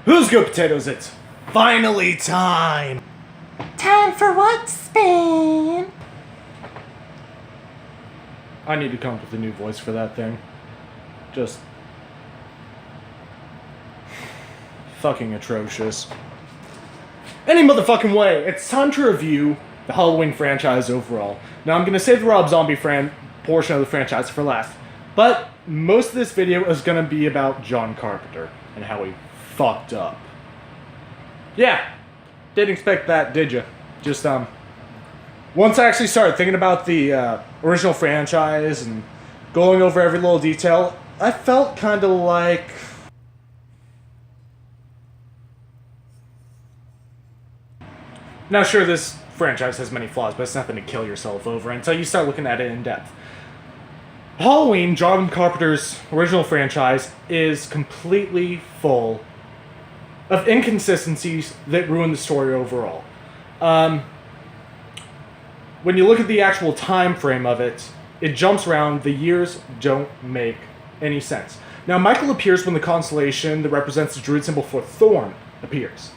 Who's good potatoes? It's finally time! Time for what, Spain? I need to come up with a new voice for that thing. Just fucking atrocious. Any motherfucking way, it's time to review the Halloween franchise overall. Now, I'm gonna save the Rob Zombie portion of the franchise for last, but most of this video is gonna be about John Carpenter and how he fucked up. Yeah, didn't expect that, did you? Just, once I actually started thinking about the original franchise and going over every little detail, I felt kind of like... Now, sure, this franchise has many flaws, but it's nothing to kill yourself over until you start looking at it in depth. Halloween, John Carpenter's original franchise, is completely full of inconsistencies that ruin the story overall. When you look at the actual time frame of it, it jumps around. The years don't make any sense. Now, Michael appears when the constellation that represents the druid symbol for Thorn appears.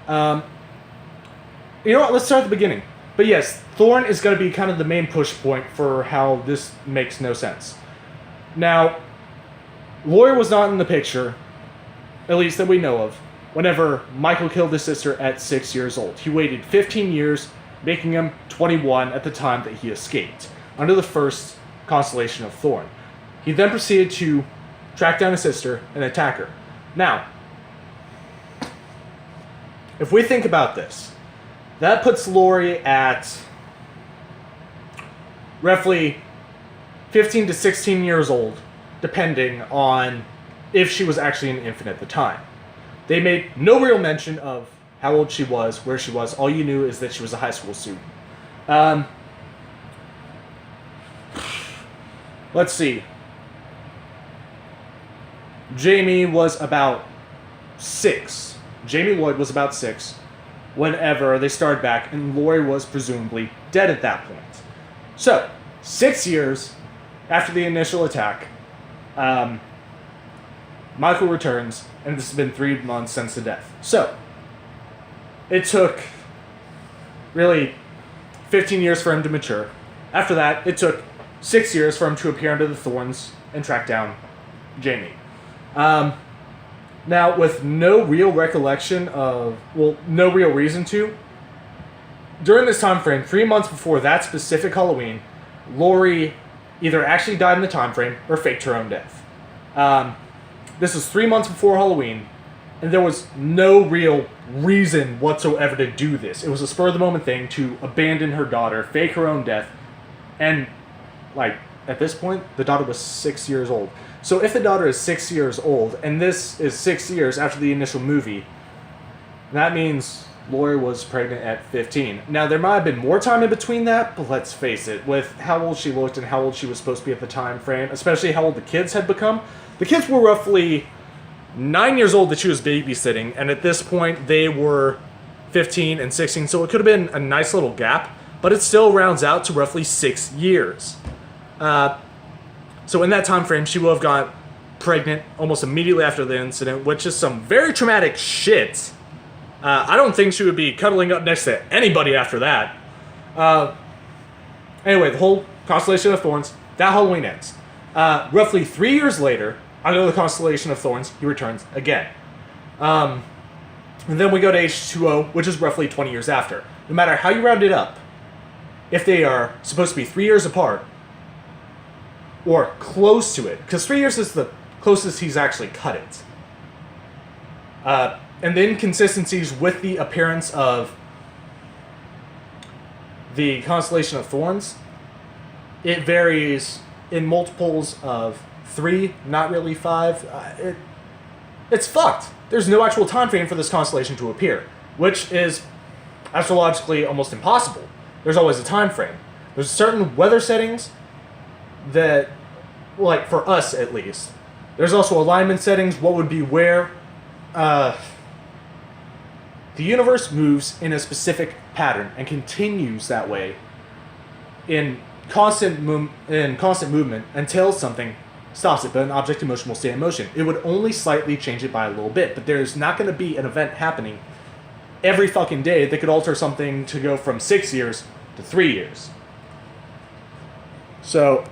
You know what? Let's start at the beginning. But yes, Thorn is going to be kind of the main push point for how this makes no sense. Now, Laurie was not in the picture, at least that we know of, whenever Michael killed his sister at 6 years old. He waited 15 years, making him 21 at the time that he escaped, under the first constellation of Thorn. He then proceeded to track down his sister and attack her. Now, if we think about this, that puts Laurie at roughly 15 to 16 years old, depending on if she was actually an infant at the time. They made no real mention of how old she was, where she was. All you knew is that she was a high school student. Let's see. Jamie was about 6. Jamie Lloyd was about 6 whenever they started back, and Laurie was presumably dead at that point. So, 6 years after the initial attack, Michael returns, and this has been 3 months since the death. So, it took really 15 years for him to mature. After that, it took 6 years for him to appear under the thorns and track down Jamie. Now, with no real recollection of, well, no real reason to, during this time frame, 3 months before that specific Halloween, Laurie either actually died in the time frame or faked her own death. This was 3 months before Halloween, and there was no real reason whatsoever to do this. It was a spur-of-the-moment thing to abandon her daughter, fake her own death, and, like, at this point, the daughter was 6 years old. So if the daughter is 6 years old, and this is 6 years after the initial movie, that means Laurie was pregnant at 15. Now, there might have been more time in between that, but let's face it, with how old she looked and how old she was supposed to be at the time frame, especially how old the kids had become, the kids were roughly 9 years old that she was babysitting, and at this point, they were 15 and 16, so it could have been a nice little gap, but it still rounds out to roughly 6 years. So in that time frame, she will have got pregnant almost immediately after the incident, which is some very traumatic shit. I don't think she would be cuddling up next to anybody after that. Anyway, the whole Constellation of Thorns, that Halloween ends. Roughly 3 years later, under the Constellation of Thorns, he returns again. And then we go to H2O, which is roughly 20 years after. No matter how you round it up, if they are supposed to be 3 years apart, or close to it, because 3 years is the closest he's actually cut it. And the inconsistencies with the appearance of the Constellation of Thorns, it varies in multiples of 3, not really 5. It's fucked. There's no actual time frame for this constellation to appear, which is astrologically almost impossible. There's always a time frame. There's certain weather settings that, like, for us at least. There's also alignment settings, what would be where. The universe moves in a specific pattern and continues that way in constant movement until something stops it, but an object in motion will stay in motion. It would only slightly change it by a little bit, but there's not going to be an event happening every fucking day that could alter something to go from 6 years to 3 years. So,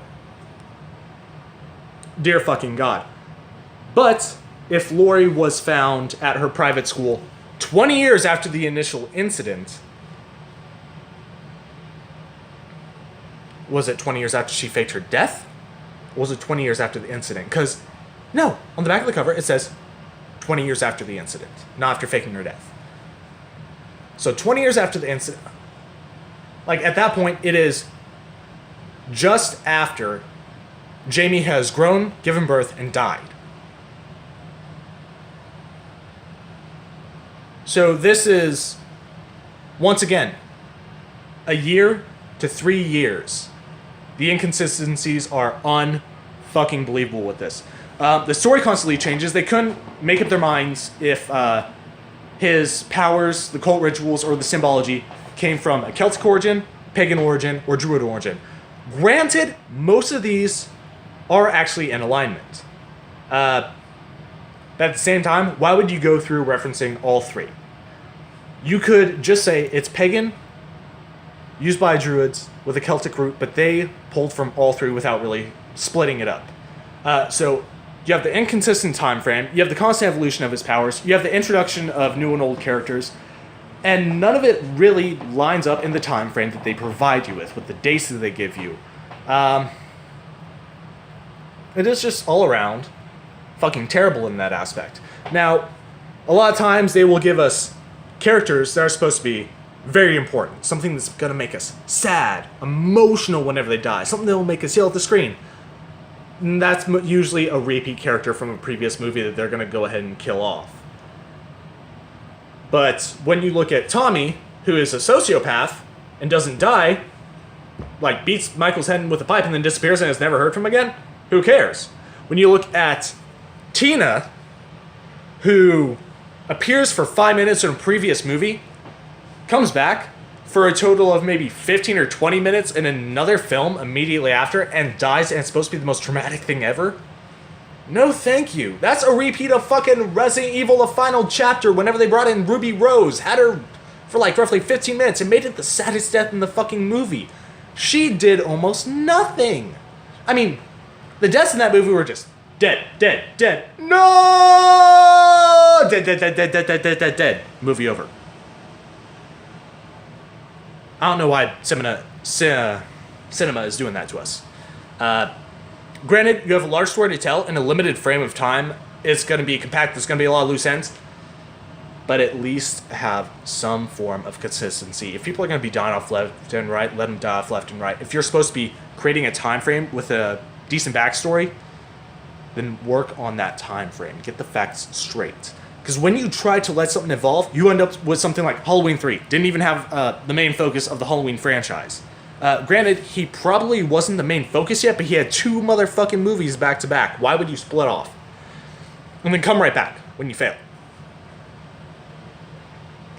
dear fucking God. But if Lori was found at her private school 20 years after the initial incident, was it 20 years after she faked her death? Or was it 20 years after the incident? Because, no, on the back of the cover it says 20 years after the incident, not after faking her death. So 20 years after the incident, like at that point, it is just after Jamie has grown, given birth, and died. So this is, once again, a year to 3 years. The inconsistencies are unfucking believable with this. The story constantly changes. They couldn't make up their minds if his powers, the cult rituals, or the symbology came from a Celtic origin, pagan origin, or Druid origin. Granted, most of these are actually in alignment. But at the same time, why would you go through referencing all three? You could just say it's pagan, used by Druids with a Celtic root, but they pulled from all three without really splitting it up. So you have the inconsistent time frame, you have the constant evolution of his powers, you have the introduction of new and old characters, and none of it really lines up in the time frame that they provide you with the dates that they give you. It is just all around fucking terrible in that aspect. Now, a lot of times they will give us characters that are supposed to be very important. Something that's going to make us sad, emotional whenever they die. Something that will make us yell at the screen. And that's usually a repeat character from a previous movie that they're going to go ahead and kill off. But when you look at Tommy, who is a sociopath and doesn't die, like beats Michael's head with a pipe and then disappears and is never heard from again, who cares? When you look at Tina, who appears for 5 minutes in a previous movie, comes back for a total of maybe 15 or 20 minutes in another film immediately after, and dies, and it's supposed to be the most traumatic thing ever? No thank you. That's a repeat of fucking Resident Evil, the final chapter, whenever they brought in Ruby Rose, had her for like roughly 15 minutes, and made it the saddest death in the fucking movie. She did almost nothing. I mean, the deaths in that movie were just dead, dead, dead. No! Dead, dead, dead, dead, dead, dead, dead, dead, dead. Movie over. I don't know why cinema is doing that to us. Granted, you have a large story to tell in a limited frame of time. It's going to be compact. There's going to be a lot of loose ends. But at least have some form of consistency. If people are going to be dying off left and right, let them die off left and right. If you're supposed to be creating a time frame with a decent backstory, then work on that time frame. Get the facts straight. Because when you try to let something evolve, you end up with something like Halloween 3. Didn't even have the main focus of the Halloween franchise. Granted, he probably wasn't the main focus yet, but he had 2 motherfucking movies back to back. Why would you split off? And then come right back when you fail.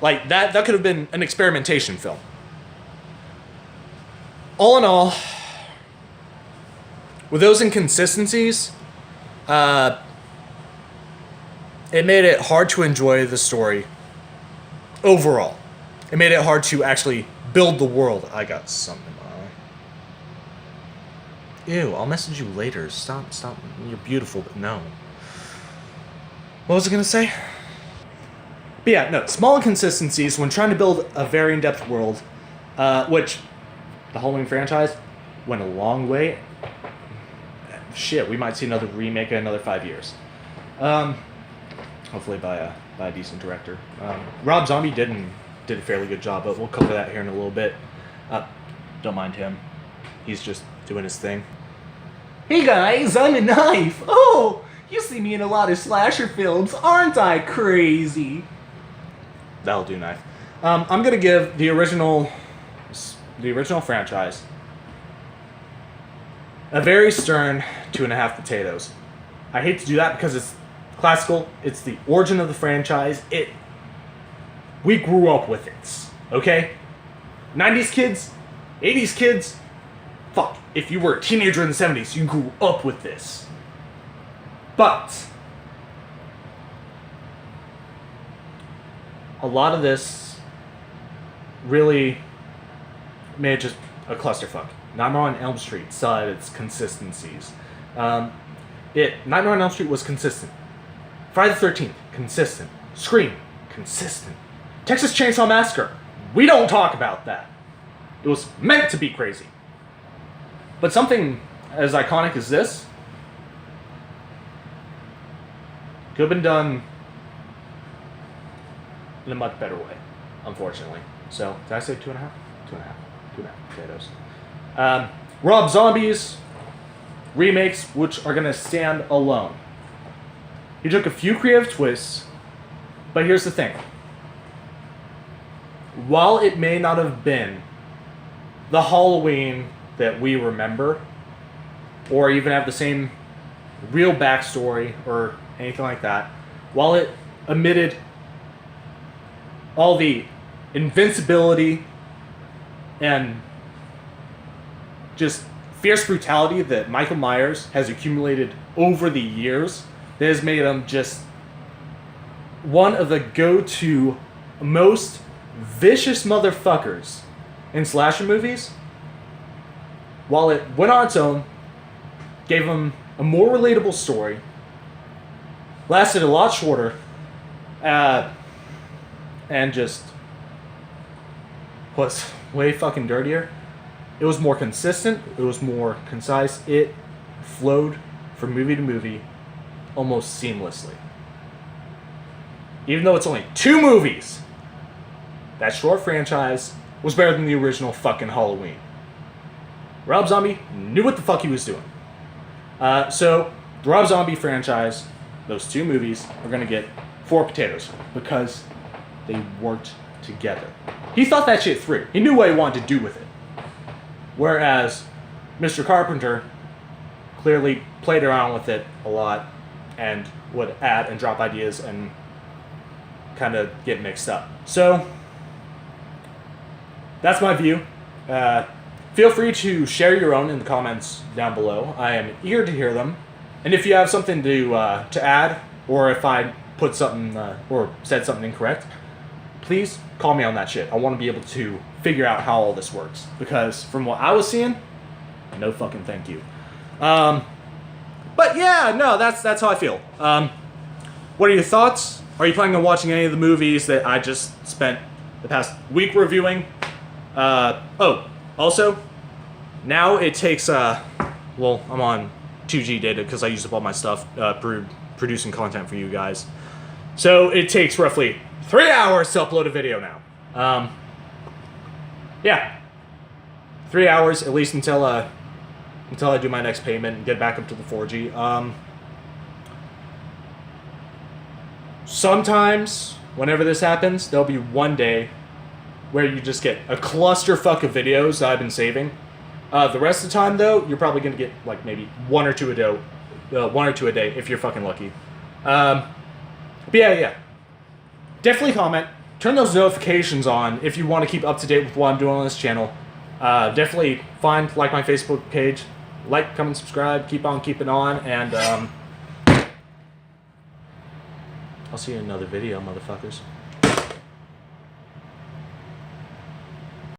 Like, that could have been an experimentation film. All in all, with those inconsistencies, it made it hard to enjoy the story overall. It made it hard to actually build the world. I got something in my eye. Ew, I'll message you later. Stop. You're beautiful, but no. What was I going to say? But yeah, no, small inconsistencies when trying to build a very in-depth world, which the Halloween franchise went a long way. Shit, we might see another remake in another 5 years. Hopefully by a decent director. Rob Zombie did a fairly good job, but we'll cover that here in a little bit. Don't mind him. He's just doing his thing. Hey guys, I'm a knife. Oh, you see me in a lot of slasher films, aren't I crazy? That'll do, knife. I'm gonna give the original franchise a very stern 2.5 potatoes. I hate to do that because it's classical. It's the origin of the franchise. We grew up with it. Okay? 90s kids, 80s kids. Fuck. If you were a teenager in the 70s, you grew up with this. But a lot of this really made just a clusterfuck. Nightmare on Elm Street saw its consistencies. Nightmare on Elm Street was consistent. Friday the 13th, consistent. Scream, consistent. Texas Chainsaw Massacre, we don't talk about that. It was meant to be crazy. But something as iconic as this could have been done in a much better way, unfortunately. So, did I say 2.5? 2.5. 2.5 potatoes. Rob Zombie's remakes, which are going to stand alone. He took a few creative twists, but here's the thing. While it may not have been the Halloween that we remember, or even have the same real backstory or anything like that, while it omitted all the invincibility and just fierce brutality that Michael Myers has accumulated over the years, that has made him just one of the go-to most vicious motherfuckers in slasher movies. While it went on its own, gave him a more relatable story, lasted a lot shorter, and just was way fucking dirtier. It was more consistent. It was more concise. It flowed from movie to movie almost seamlessly. Even though it's only 2 movies, that short franchise was better than the original fucking Halloween. Rob Zombie knew what the fuck he was doing. So, the Rob Zombie franchise, those 2 movies, are going to get 4 potatoes because they worked together. He thought that shit through. He knew what he wanted to do with it. Whereas Mr. Carpenter clearly played around with it a lot and would add and drop ideas and kind of get mixed up. So, that's my view. Feel free to share your own in the comments down below. I am eager to hear them. And if you have something to add, or if I put something or said something incorrect, please call me on that shit. I want to be able to figure out how all this works. Because from what I was seeing, no fucking thank you. But yeah, no, that's how I feel. What are your thoughts? Are you planning on watching any of the movies that I just spent the past week reviewing? Also, now it takes, well, I'm on 2G data because I used up all my stuff producing content for you guys. So it takes roughly 3 hours to upload a video now. Yeah. 3 hours, at least until I do my next payment and get back up to the 4G. Sometimes, whenever this happens, there'll be one day where you just get a clusterfuck of videos that I've been saving. The rest of the time, though, you're probably gonna get like maybe one or two a day if you're fucking lucky. But yeah. Definitely comment. Turn those notifications on if you want to keep up to date with what I'm doing on this channel. Definitely like my Facebook page. Like, comment, subscribe. Keep on keeping on, and I'll see you in another video, motherfuckers.